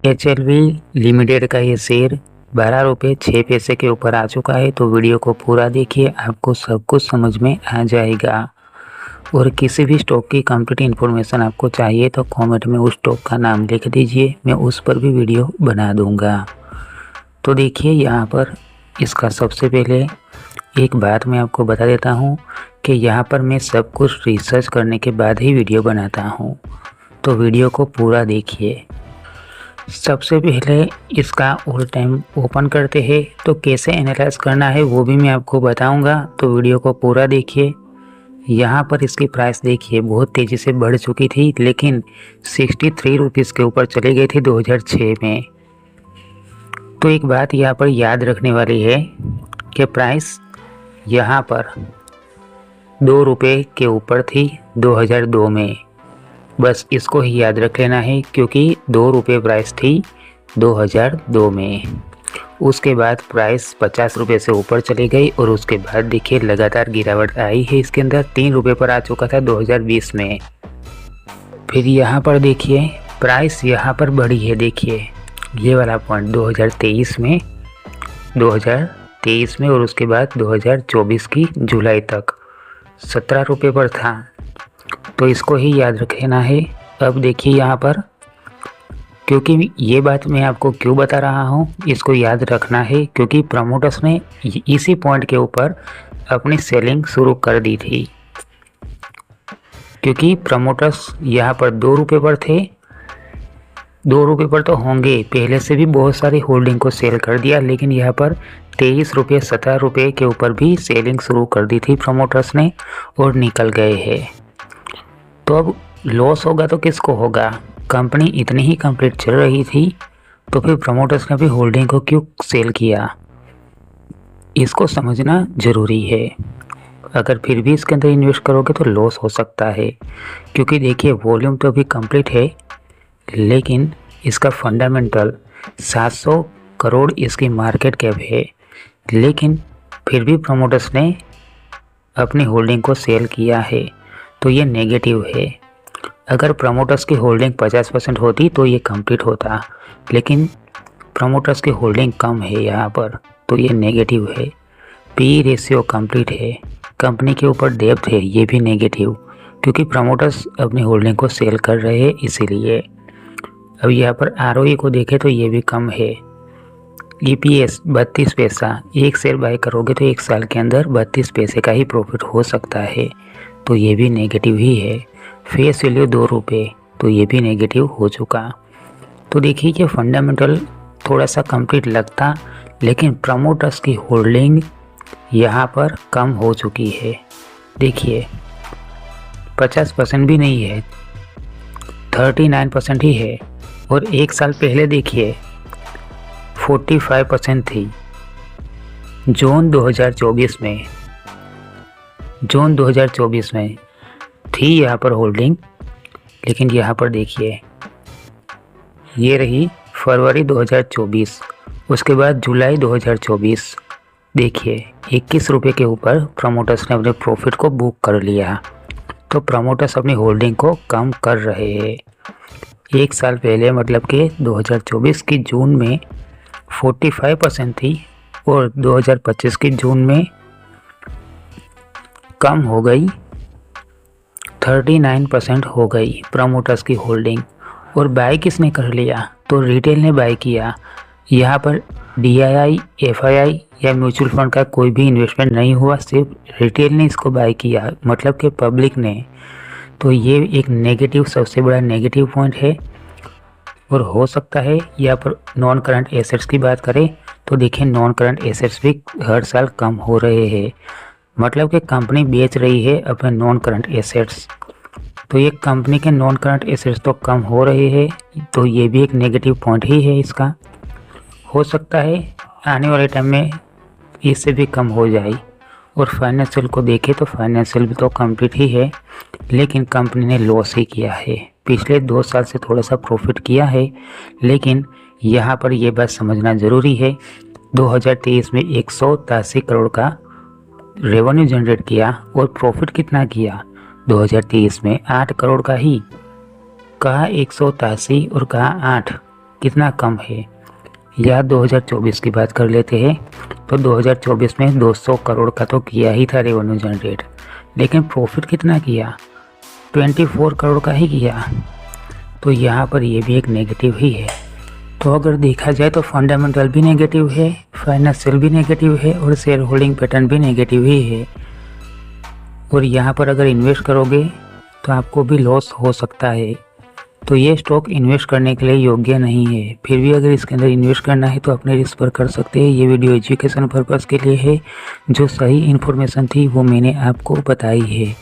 एचएलवी limited का ये share 12 रुपये 6 पैसे के ऊपर आ चुका है। तो वीडियो को पूरा देखिए, आपको सब कुछ समझ में आ जाएगा। और किसी भी स्टॉक की कंप्लीट इन्फॉर्मेशन आपको चाहिए तो कमेंट में उस स्टॉक का नाम लिख दीजिए, मैं उस पर भी वीडियो बना दूंगा। तो देखिए यहाँ पर इसका सबसे पहले एक बात मैं आपको बता देता हूँ कि यहाँ पर मैं सब कुछ रिसर्च करने के बाद ही वीडियो बनाता हूँ, तो वीडियो को पूरा देखिए। सबसे पहले इसका ऑल टाइम ओपन करते हैं, तो कैसे एनालाइज करना है वो भी मैं आपको बताऊंगा, तो वीडियो को पूरा देखिए। यहाँ पर इसकी प्राइस देखिए बहुत तेज़ी से बढ़ चुकी थी, लेकिन 63 रुपीज़ के ऊपर चली गई थी 2006 में। तो एक बात यहाँ पर याद रखने वाली है कि प्राइस यहाँ पर 2 रुपये के ऊपर थी 2002 में, बस इसको ही याद रख लेना है, क्योंकि 2 रुपये प्राइस थी 2002 में। उसके बाद प्राइस 50 रुपये से ऊपर चली गई और उसके बाद देखिए लगातार गिरावट आई है इसके अंदर, 3 रुपये पर आ चुका था 2020 में। फिर यहाँ पर देखिए प्राइस यहाँ पर बढ़ी है, देखिए ये वाला पॉइंट 2023 में और उसके बाद 2024 की जुलाई तक 17 रुपये पर था, तो इसको ही याद रखना है। अब देखिए यहाँ पर, क्योंकि ये बात मैं आपको क्यों बता रहा हूँ, इसको याद रखना है क्योंकि प्रमोटर्स ने इसी पॉइंट के ऊपर अपनी सेलिंग शुरू कर दी थी। क्योंकि प्रमोटर्स यहाँ पर 2 रुपये पर थे, 2 रुपये पर तो होंगे, पहले से भी बहुत सारी होल्डिंग को सेल कर दिया, लेकिन यहाँ पर 23 रुपये 17 रुपये के ऊपर भी सेलिंग शुरू कर दी थी प्रमोटर्स ने और निकल गए हैं। तो अब लॉस होगा तो किसको होगा, कंपनी इतनी ही कंप्लीट चल रही थी तो फिर प्रमोटर्स ने भी होल्डिंग को क्यों सेल किया, इसको समझना ज़रूरी है। अगर फिर भी इसके अंदर इन्वेस्ट करोगे तो लॉस हो सकता है, क्योंकि देखिए वॉल्यूम तो अभी कंप्लीट है, लेकिन इसका फंडामेंटल 700 करोड़ इसकी मार्केट कैप है, लेकिन फिर भी प्रमोटर्स ने अपनी होल्डिंग को सेल किया है, तो ये नेगेटिव है। अगर प्रमोटर्स की होल्डिंग 50% होती तो ये कंप्लीट होता, लेकिन प्रमोटर्स की होल्डिंग कम है यहाँ पर, तो ये नेगेटिव है। पी रेशियो कंप्लीट है, कंपनी के ऊपर डेब्ट है, ये भी नेगेटिव, क्योंकि प्रमोटर्स अपनी होल्डिंग को सेल कर रहे हैं इसीलिए। अब यहाँ पर आरओई को देखें तो ये भी कम है। ईपीएस 32 पैसा, एक शेयर बाय करोगे तो एक साल के अंदर 32 पैसे का ही प्रॉफिट हो सकता है, तो ये भी नेगेटिव ही है। फेस वैल्यू 2 रुपये, तो ये भी नेगेटिव हो चुका। तो देखिए कि फंडामेंटल थोड़ा सा कंप्लीट लगता, लेकिन प्रमोटर्स की होल्डिंग यहाँ पर कम हो चुकी है। देखिए 50% भी नहीं है, 39% ही है, और एक साल पहले देखिए 45% थी जून 2024 में थी यहाँ पर होल्डिंग। लेकिन यहाँ पर देखिए ये रही फरवरी 2024, उसके बाद जुलाई 2024, देखिए 21 रुपये के ऊपर प्रमोटर्स ने अपने प्रॉफिट को बुक कर लिया। तो प्रमोटर्स अपनी होल्डिंग को कम कर रहे हैं। एक साल पहले मतलब कि 2024 की जून में 45% थी और 2025 की जून में कम हो गई, 39% हो गई प्रमोटर्स की होल्डिंग। और बाय किसने कर लिया, तो रिटेल ने बाय किया। यहाँ पर DII, FII या म्यूचुअल फंड का कोई भी इन्वेस्टमेंट नहीं हुआ, सिर्फ रिटेल ने इसको बाय किया, मतलब कि पब्लिक ने। तो ये एक नेगेटिव, सबसे बड़ा नेगेटिव पॉइंट है। और हो सकता है यहाँ पर नॉन करंट एसेट्स की बात करें तो देखिए नॉन करंट एसेट्स भी हर साल कम हो रहे हैं, मतलब कि कंपनी बेच रही है अपने नॉन करंट एसेट्स। तो ये कंपनी के नॉन करंट एसेट्स तो कम हो रहे हैं, तो ये भी एक नेगेटिव पॉइंट ही है इसका। हो सकता है आने वाले टाइम में इससे भी कम हो जाए। और फाइनेंशियल को देखें तो फाइनेंशियल भी तो कंप्लीट ही है, लेकिन कंपनी ने लॉस ही किया है। पिछले 2 साल से थोड़ा सा प्रॉफिट किया है, लेकिन यहाँ पर ये बात समझना ज़रूरी है, 2023 में 183 करोड़ का रेवेन्यू जनरेट किया और प्रॉफिट कितना किया 2023 में 8 करोड़ का ही। कहा 183 और कहा 8, कितना कम है। या 2024 की बात कर लेते हैं तो 2024 में 200 करोड़ का तो किया ही था रेवेन्यू जनरेट, लेकिन प्रॉफिट कितना किया, 24 करोड़ का ही किया। तो यहाँ पर ये भी एक नेगेटिव ही है। तो अगर देखा जाए तो फंडामेंटल भी नेगेटिव है, फाइनेंशियल भी नेगेटिव है और शेयर होल्डिंग पैटर्न भी नेगेटिव ही है। और यहाँ पर अगर इन्वेस्ट करोगे तो आपको भी लॉस हो सकता है। तो ये स्टॉक इन्वेस्ट करने के लिए योग्य नहीं है। फिर भी अगर इसके अंदर इन्वेस्ट करना है तो अपने रिस्क पर कर सकते हैं। ये वीडियो एजुकेशन पर्पज़ के लिए है। जो सही इन्फॉर्मेशन थी वो मैंने आपको बताई है।